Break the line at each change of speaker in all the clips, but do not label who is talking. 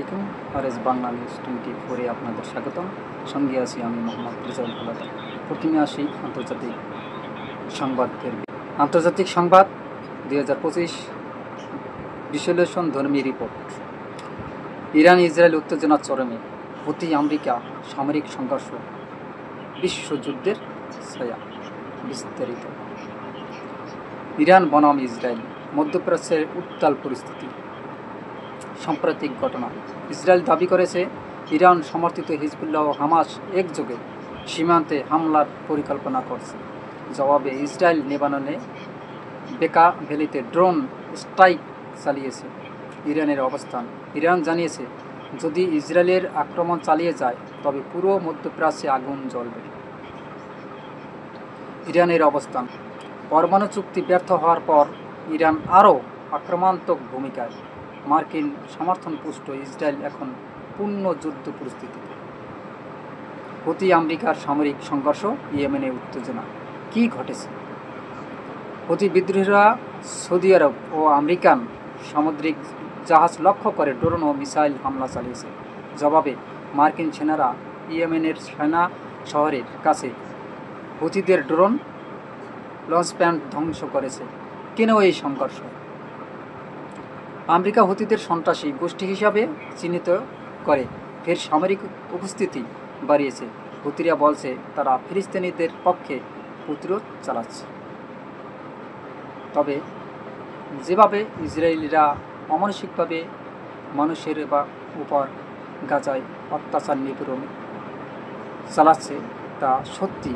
আসসালামু RS Bangla news 24-এ আপনাদের স্বাগতম। সঙ্গে আছি আমি মোহাম্মদ রেজাউল হলাদার। প্রথমে আসি আন্তর্জাতিক সংবাদের। আন্তর্জাতিক সংবাদ 2025 বিশ্লেষণ ধর্মী রিপোর্ট। ইরান ইসরায়েল উত্তেজনা চরমে, হুতি আমেরিকা সামরিক সংঘর্ষ, বিশ্বযুদ্ধের ছায়া। বিস্তারিত। ইরান বনাম ইসরায়েল, মধ্যপ্রাচ্যের উত্তাল পরিস্থিতি। সাম্প্রতিক ঘটনা। ইসরায়েল দাবি করেছে ইরান সমর্থিত হিজবুল্লাহ ও হামাস একযোগে সীমান্তে হামলার পরিকল্পনা করছে। জবাবে ইসরায়েল লেবাননে বেকা ভ্যালিতে ড্রোন স্ট্রাইক চালিয়েছে। ইরানের অবস্থান। ইরান জানিয়েছে যদি ইসরায়েলের আক্রমণ চালিয়ে যায় তবে পুরো মধ্যপ্রাচ্যে আগুন জ্বলবে। ইরানের অবস্থান। পরমাণু চুক্তি ব্যর্থ হওয়ার পর ইরান আরও আক্রমণাত্মক ভূমিকায়। মার্কিন সমর্থনপুষ্ট ইসরায়েল এখন পূর্ণ যুদ্ধ পরিস্থিতিতে। হুতি আমেরিকার সামরিক সংঘর্ষ, ইয়েমেনে উত্তেজনা। কী ঘটেছে? হুতি বিদ্রোহীরা সৌদি আরব ও আমেরিকান সামুদ্রিক জাহাজ লক্ষ্য করে ড্রোন ও মিসাইল হামলা চালিয়েছে। জবাবে মার্কিন সেনারা ইয়েমেনের সেনা শহরের কাছে হুতিদের ড্রোন লঞ্চপ্যাড ধ্বংস করেছে। কেন এই সংঘর্ষ? আমেরিকা হুতিদের সন্ত্রাসী গোষ্ঠী হিসাবে চিহ্নিত করে ফের সামরিক উপস্থিতি বাড়িয়েছে। হুতিরা বলছে তারা ফিলিস্তিনিদের পক্ষে প্রতিরোধ চালাচ্ছে। তবে যেভাবে ইসরায়েলিরা অমানসিকভাবে মানুষের উপর গাজায় অত্যাচার নিপীড়ন চালাচ্ছে তা সত্যি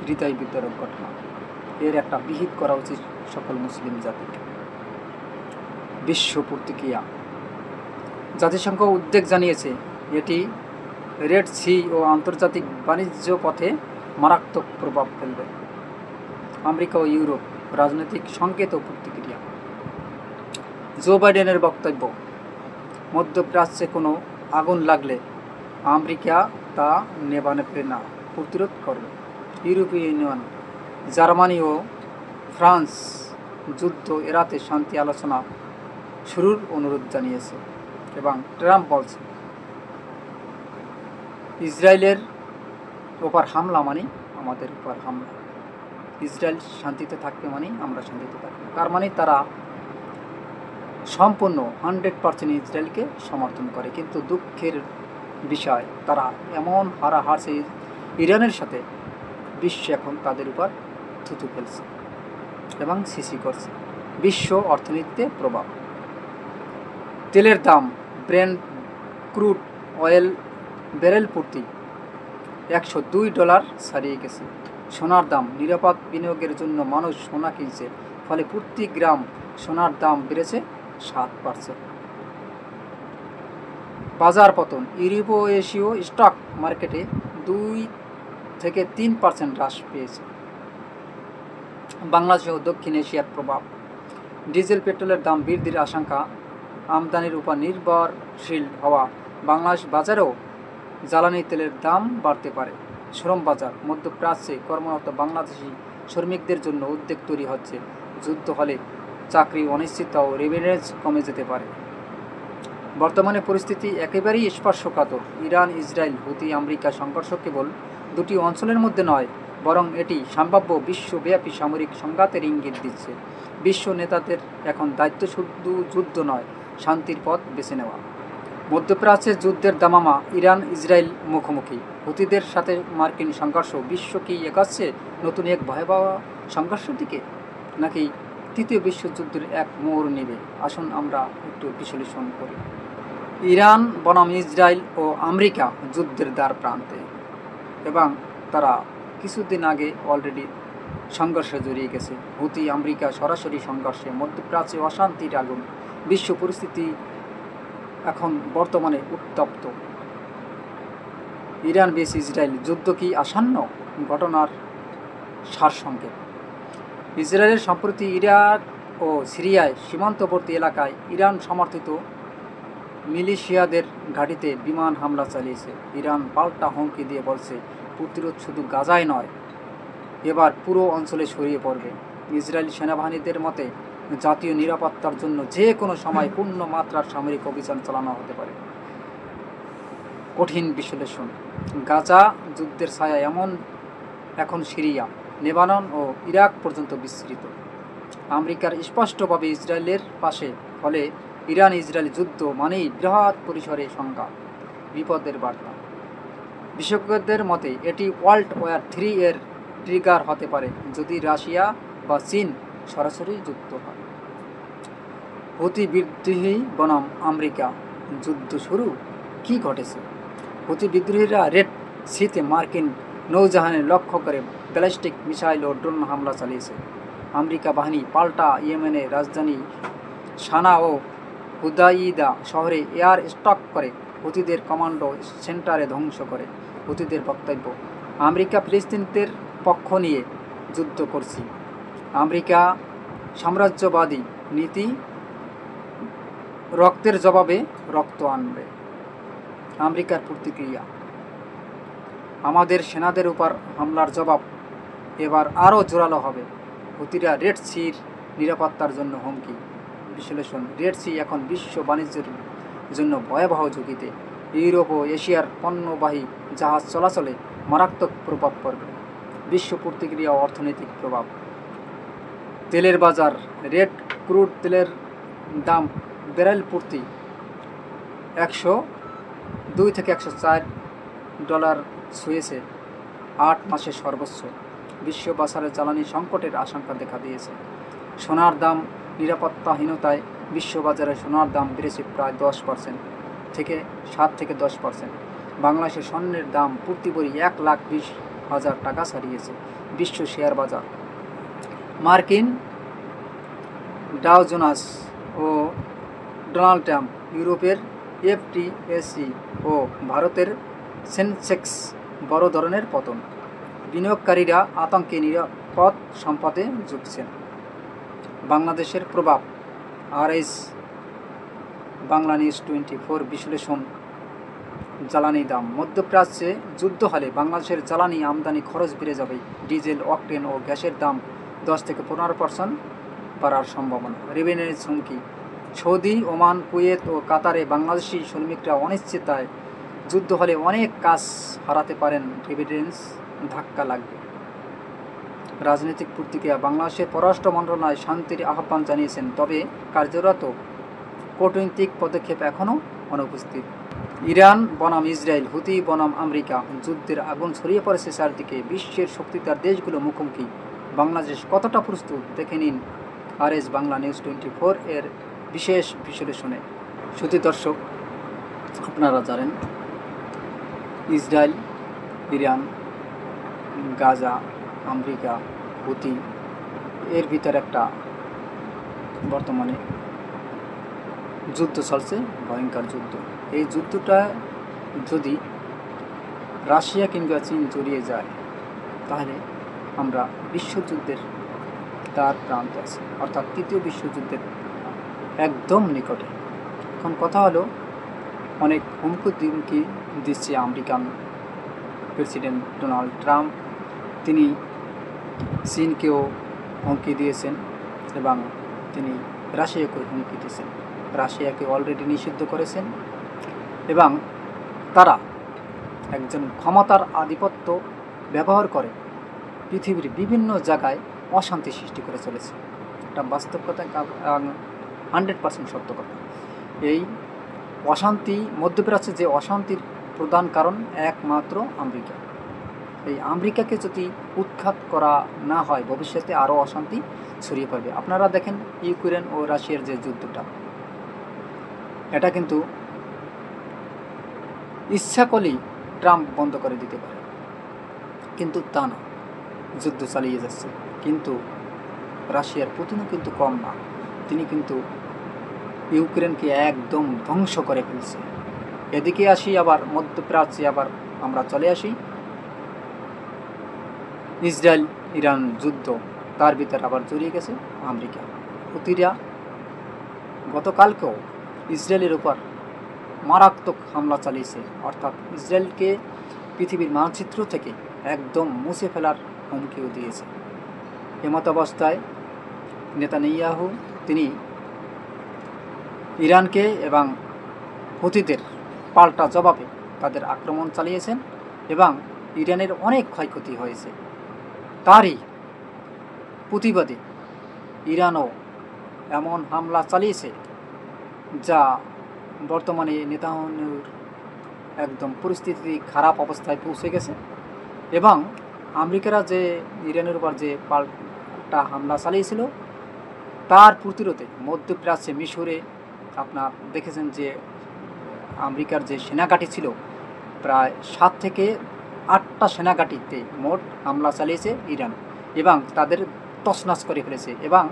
হৃদয় বিদারক ঘটনা। এর একটা বিহিত করা উচিত সকল মুসলিম জাতিকে। বিশ্ব প্রতিক্রিয়া। জাতিসংঘ উদ্বেগ জানিয়েছে এটি রেড সি ও আন্তর্জাতিক বাণিজ্য পথে মারাত্মক প্রভাব ফেলবে। আমেরিকা ও ইউরোপ রাজনৈতিক সংকেত ও প্রতিক্রিয়া। জো বাইডেনের বক্তব্য, মধ্যপ্রাচ্যে কোনো আগুন লাগলে আমেরিকা তা নেভাবে না, প্রতিরোধ করবে। ইউরোপীয় ইউনিয়ন, জার্মানি ও ফ্রান্স যুদ্ধ এড়াতে শান্তি আলোচনা শুরুর অনুরোধ জানিয়েছে। এবং ট্রাম্প বলছে ইসরায়েলের ওপর হামলা মানে আমাদের উপর হামলা। ইসরায়েল শান্তিতে থাকবে মানে আমরা শান্তিতে থাকবো। তার মানে তারা সম্পূর্ণ 100% ইসরায়েলকে সমর্থন করে। কিন্তু দুঃখের বিষয় তারা এমন হারছে ইরানের সাথে, বিশ্ব এখন তাদের উপর থুতু ফেলছে এবং সিসি করছে। বিশ্ব অর্থনীতিতে প্রভাব। তেলের দাম, ব্রেন্ট ক্রুড অয়েল ব্যারেল প্রতি $102 ছাড়িয়ে গেছে। সোনার দাম, নিরাপদ বিনিয়োগের জন্য মানুষ সোনা কিনছে, ফলে প্রতি গ্রাম সোনার দাম বেড়েছে 7%। বাজার পতন। ইউরোপ ও এশীয় স্টক মার্কেটে 2 থেকে 3% হ্রাস পেয়েছে। বাংলাদেশ ও দক্ষিণ এশিয়ার প্রভাব। ডিজেল পেট্রোলের দাম বৃদ্ধির আশঙ্কা, আমদানির উপর নির্ভরশীল হওয়া বাংলাদেশ বাজারেও জ্বালানি তেলের দাম বাড়তে পারে। শ্রম বাজার। মধ্যপ্রাচ্যে কর্মরত বাংলাদেশি শ্রমিকদের জন্য উদ্বেগ তৈরি হচ্ছে। যুদ্ধ হলে চাকরি অনিশ্চিততা ও রেভিনিউ কমে যেতে পারে। বর্তমানে পরিস্থিতি একেবারেই স্পর্শকাতর। ইরান ইসরায়েল হুতি আমেরিকা সংঘর্ষ কেবল দুটি অঞ্চলের মধ্যে নয়, বরং এটি সম্ভাব্য বিশ্বব্যাপী সামরিক সংঘাতের ইঙ্গিত দিচ্ছে। বিশ্ব নেতাদের এখন দায়িত্ব শুধু যুদ্ধ নয়, শান্তির পথ বেছে নেওয়া। মধ্যপ্রাচ্যের যুদ্ধের দামামা, ইরান ইসরায়েল মুখোমুখি, হুতিদের সাথে মার্কিন সংঘর্ষ। বিশ্ব কি এগোচ্ছে নতুন এক ভয়াবহ সংঘর্ষের দিকে, নাকি তৃতীয় বিশ্বযুদ্ধের এক মোড় নেবে? আসুন আমরা একটু বিশ্লেষণ করি। ইরান বনাম ইসরায়েল ও আমেরিকা যুদ্ধের দ্বার প্রান্তে, এবং তারা কিছুদিন আগে অলরেডি সংঘর্ষে জড়িয়ে গেছে। হুতি আমেরিকা সরাসরি সংঘর্ষে, মধ্যপ্রাচ্যে অশান্তির আগুন। বিশ্ব পরিস্থিতি এখন বর্তমানে উত্তপ্ত। ইরান বেস ইসরায়েল যুদ্ধ কি আসন্ন? ঘটনার সারসংক্ষেপ। ইসরায়েলের সম্প্রতি ইরাক ও সিরিয়ায় সীমান্তবর্তী এলাকায় ইরান সমর্থিত মিলিশিয়াদের ঘাঁটিতে বিমান হামলা চালিয়েছে। ইরান পাল্টা হুমকি দিয়ে বলছে প্রতিরোধ শুধু গাজায় নয়, এবার পুরো অঞ্চলে ছড়িয়ে পড়বে। ইসরায়েলি সেনাবাহিনীদের মতে জাতীয় নিরাপত্তার জন্য যে কোনো সময় পূর্ণ মাত্রার সামরিক অভিযান চালানো হতে পারে। কঠিন বিশ্লেষণ। গাজা যুদ্ধের ছায়া এখন সিরিয়া, লেবানন ও ইরাক পর্যন্ত বিস্তৃত। আমেরিকার স্পষ্টভাবে ইসরায়েলের পাশে, ফলে ইরান ইসরায়েল যুদ্ধ মানেই বৃহৎ পরিসরে সংঘাত, বিপদের বার্তা। বিশেষজ্ঞদের মতে এটি ওয়ার্ল্ড ওয়ার 3 এর ট্রিগার হতে পারে যদি রাশিয়া বা চীন সরাসরি যুক্ত হয়। হুতি বিদ্রোহী বনাম আমেরিকা যুদ্ধ শুরু, কি ঘটেছে? হুতি বিদ্রোহীরা রেড সিতে মার্কিন নৌজাহানে লক্ষ্য করে ব্যালিস্টিক মিসাইল ও ড্রোন হামলা চালিয়েছে। আমেরিকা বাহিনী পাল্টা ইয়েমেনের রাজধানী সানা ও হুদাইদা শহরে এয়ার স্ট্রাইক করে হুতিদের কমান্ডো সেন্টারে ধ্বংস করে। হুতিদের বক্তব্য, আমেরিকা ফিলিস্তিনিদের পক্ষ নিয়ে যুদ্ধ করছি। আমেরিকা সাম্রাজ্যবাদী নীতি, রক্তের জবাবে রক্ত আনবে। আমেরিকার প্রতিক্রিয়া, আমাদের সেনাদের উপর হামলার জবাব এবার আরও জোরালো হবে। হুতিরা রেড সির নিরাপত্তার জন্য হুমকি। বিশ্লেষণ, রেড সি এখন বিশ্ব বাণিজ্যের জন্য ভয়াবহ ঝুঁকিতে। ইউরোপ ও এশিয়ার পণ্যবাহী জাহাজ চলাচলে মারাত্মক প্রভাব পড়বে। বিশ্ব প্রতিক্রিয়া ও অর্থনৈতিক প্রভাব। তেলের বাজার, রেড ক্রুড তেলের দাম ব্যারেল প্রতি $102 থেকে $104 ছুঁয়েছে 8 মাসে সর্বোচ্চ। বিশ্ব বাজারে জ্বালানি সংকটের আশঙ্কা দেখা দিয়েছে। সোনার দাম নিরাপত্তাহীনতায় বিশ্ববাজারে সোনার দাম বেড়েছে প্রায় 10% থেকে 7 থেকে 10%। বাংলাদেশের স্বর্ণের দাম প্রতি ভরি 1,20,000 টাকা ছাড়িয়েছে। বিশ্ব শেয়ার বাজার, মার্কিন ডাও জোনাস ও ডোনাল্ড ট্রাম্প, ইউরোপের এফটিএসি ও ভারতের সেনসেক্স বড় ধরনের পতন। বিনিয়োগকারীরা আতঙ্কে নিরাপদ সম্পদে ঝুঁকছেন। বাংলাদেশের প্রভাব, আরএস বাংলা নিউজ 24 বিশ্লেষণ। জ্বালানি দাম, মধ্যপ্রাচ্যে যুদ্ধ হলে বাংলাদেশের জ্বালানি আমদানি খরচ বেড়ে যাবে। ডিজেল, অকটেন ও গ্যাসের দাম 10 থেকে 15% বাড়ার সম্ভাবনা। রেভিনিউর হুমকি, সৌদি, ওমান, কুয়েত ও কাতারে বাংলাদেশি শ্রমিকরা অনিশ্চিততায় যুদ্ধ হলে অনেক কাজ হারাতে পারেন, রেভিডেন্স ধাক্কা লাগবে। রাজনৈতিক প্রতিক্রিয়া, বাংলাদেশের পররাষ্ট্র মন্ত্রণালয় শান্তির আহ্বান জানিয়েছেন, তবে কার্যরত কূটনৈতিক পদক্ষেপ এখনও অনুপস্থিত। ইরান বনাম ইসরায়েল, হুতি বনাম আমেরিকা, যুদ্ধের আগুন ছড়িয়ে পড়েছে চারদিকে। বিশ্বের শক্তিধর দেশগুলো মুখোমুখি। বাংলাদেশ কতটা প্রস্তুত, দেখে নিন আরএস বাংলা নিউজ 24 এর বিশেষ বিশ্লেষণে। শ্রোতা দর্শক, আপনারা জানেন ইসরায়েল, ইরান, গাজা, আমেরিকা, হুতি, এর ভিতর একটা বর্তমানে যুদ্ধ চলছে, ভয়ঙ্কর যুদ্ধ। এই যুদ্ধটা যদি রাশিয়া কিংবা চীন জড়িয়ে যায়, তাহলে আমরা বিশ্বযুদ্ধের দ্বার প্রান্তে আছি, অর্থাৎ তৃতীয় বিশ্বযুদ্ধের একদম নিকটে। এখন কথা হলো, অনেক হুমকি দিচ্ছে আমেরিকান প্রেসিডেন্ট ডোনাল্ড ট্রাম্প। তিনি চীনকেও হুমকি দিয়েছেন এবং তিনি রাশিয়াকেও হুমকি দিয়েছেন। রাশিয়াকে অলরেডি নিষিদ্ধ করেছেন এবং তারা একজন ক্ষমতার আধিপত্য ব্যবহার করে পৃথিবীর বিভিন্ন জায়গায় অশান্তি সৃষ্টি করে চলেছে। এটা বাস্তব কথা, 100% সত্য কথা। এই অশান্তি, মধ্যপ্রাচ্যে যে অশান্তির প্রধান কারণ একমাত্র আমেরিকা। এই আমেরিকাকে যদি উৎখাত করা না হয়, ভবিষ্যতে আরও অশান্তি ছড়িয়ে পড়বে। আপনারা দেখেন ইউক্রেন ও রাশিয়ার যে যুদ্ধটা, এটা কিন্তু ইচ্ছা করলেই ট্রাম্প বন্ধ করে দিতে পারে, কিন্তু তা না, যুদ্ধ চালিয়ে যাচ্ছে। কিন্তু রাশিয়ার পুতিনও কিন্তু কম না, তিনি কিন্তু ইউক্রেনকে একদম ধ্বংস করে ফেলছে। এদিকে আসি আবার মধ্যপ্রাচ্যে, আবার আমরা চলে আসি ইসরায়েল ইরান যুদ্ধ, তার ভিতরে আবার জড়িয়ে গেছে আমেরিকা। হুতিরা গতকালকেও ইসরায়েলের উপর মারাত্মক হামলা চালিয়েছে, অর্থাৎ ইসরায়েলকে পৃথিবীর মানচিত্র থেকে একদম মুছে ফেলার হুমকিও দিয়েছে। এমত অবস্থায় নেতানিয়াহু তিনি ইরানকে এবং হুতিদের পাল্টা জবাবে তাদের আক্রমণ চালিয়েছেন এবং ইরানের অনেক ক্ষয়ক্ষতি হয়েছে। তারই প্রতিবাদে ইরানও এমন হামলা চালিয়েছে যা বর্তমানে নেতানিয়াহুর একদম পরিস্থিতি খারাপ অবস্থায় পৌঁছে গেছে। এবং আমেরিকারা যে ইরানের উপর যে পাল্টা হামলা চালিয়েছিল তার প্রতিরোধে মধ্যপ্রাচ্যে মিশরে আপনার দেখেছেন যে আমেরিকার যে সেনাঘাঁটি ছিল প্রায় 7 থেকে 8টা সেনাঘাঁটিতে মোট হামলা চালিয়েছে ইরান এবং তাদের তছনছ করে ফেলেছে। এবং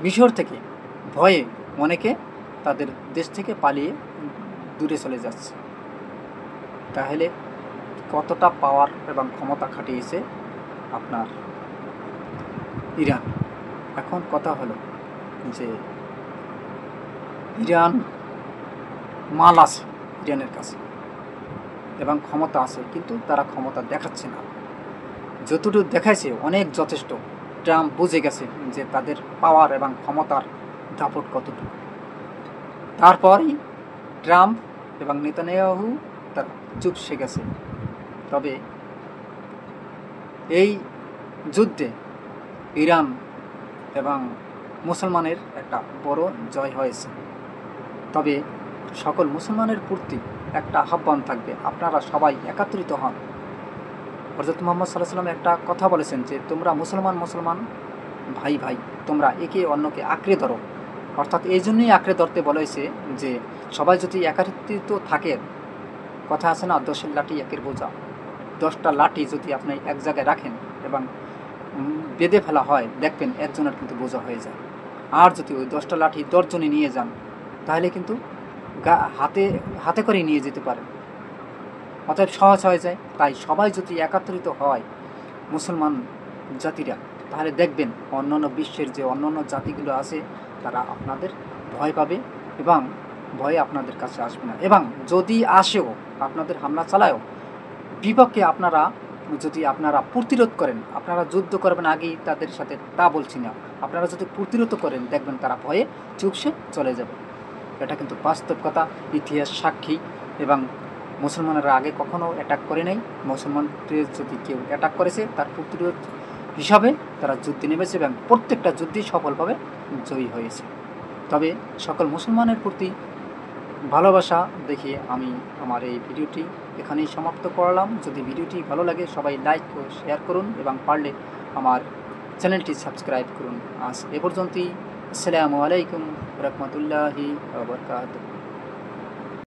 মিশর থেকে ভয়ে অনেকে তাদের দেশ থেকে পালিয়ে দূরে চলে যাচ্ছে। তাহলে কতটা পাওয়ার এবং ক্ষমতা খাটিয়েছে আপনার ইরান। এখন কথা হলো যে ইরান মাল আছে ইরানের কাছে এবং ক্ষমতা আছে, কিন্তু তারা ক্ষমতা দেখাচ্ছে না। যতটুকু দেখাইছে অনেক যথেষ্ট। ট্রাম্প বুঝে গেছে যে তাদের পাওয়ার এবং ক্ষমতার দাপট কতটুকু। তারপরই ট্রাম্প এবং নেতানিয়াহু তারা চুপসে গেছে। তবে এই যুদ্ধে ইরান এবং মুসলমানের একটা বড় জয় হয়েছে। তবে সকল মুসলমানের প্রতি একটা আহ্বান থাকবে, আপনারা সবাই একত্রিত হন। হযরত মুহাম্মদ সাল্লাল্লাহু আলাইহি ওয়াসাল্লাম একটা কথা বলেছেন যে তোমরা মুসলমান ভাই ভাই, তোমরা একে অন্যকে আঁকড়ে ধরো। অর্থাৎ এই জন্যই আঁকড়ে ধরতে বলা হয়েছে যে সবাই যদি একত্রিত থাকে, কথা আছে না 10 লাঠি একের বোঝা, 10টা লাঠি যদি আপনি এক জায়গায় রাখেন এবং বেঁধে ফেলা হয়, দেখবেন একজনের কিন্তু বোঝা হয়ে যায়। আর যদি ওই 10টা লাঠি 10 জনে নিয়ে যান তাহলে কিন্তু হাতে হাতে করে নিয়ে যেতে পারেন, অতএব সহজ হয়ে যায়। তাই সবাই যদি একত্রিত হয় মুসলমান জাতিরা, তাহলে দেখবেন অন্যান্য বিশ্বের যে অন্যান্য জাতিগুলো আছে তারা আপনাদের ভয় পাবে এবং ভয়ে আপনাদের কাছে আসবে না। এবং যদি আসেও আপনাদের হামলা চালায়ও, বিপক্ষে আপনারা যদি আপনারা প্রতিরোধ করেন, আপনারা যুদ্ধ করবেন আগেই তাদের সাথে তা বলছি না, আপনারা যদি প্রতিরোধ করেন দেখবেন তারা ভয়ে চুপসে চলে যাবে। এটা কিন্তু বাস্তব কথা, ইতিহাস সাক্ষী। এবং মুসলমানেরা আগে কখনো অ্যাটাক করে নাই। মুসলমানদের যদি কেউ অ্যাটাক করেছে তার প্রতিরোধ হিসাবে তারা যুদ্ধে নেমেছে এবং প্রত্যেকটা যুদ্ধেই সফলভাবে জয়ী হয়েছে। তবে সকল মুসলমানের প্রতি ভালোবাসা দেখিয়ে আমি আমার এই ভিডিওটি এখানেই সমাপ্ত করলাম। যদি ভিডিওটি ভালো লাগে সবাই লাইক ও শেয়ার করুন এবং পারলে আমার চ্যানেলটি সাবস্ক্রাইব করুন। আজ এ পর্যন্তই। আসসালামু আলাইকুম ওয়া রাহমাতুল্লাহি ওয়া বারাকাতুহু।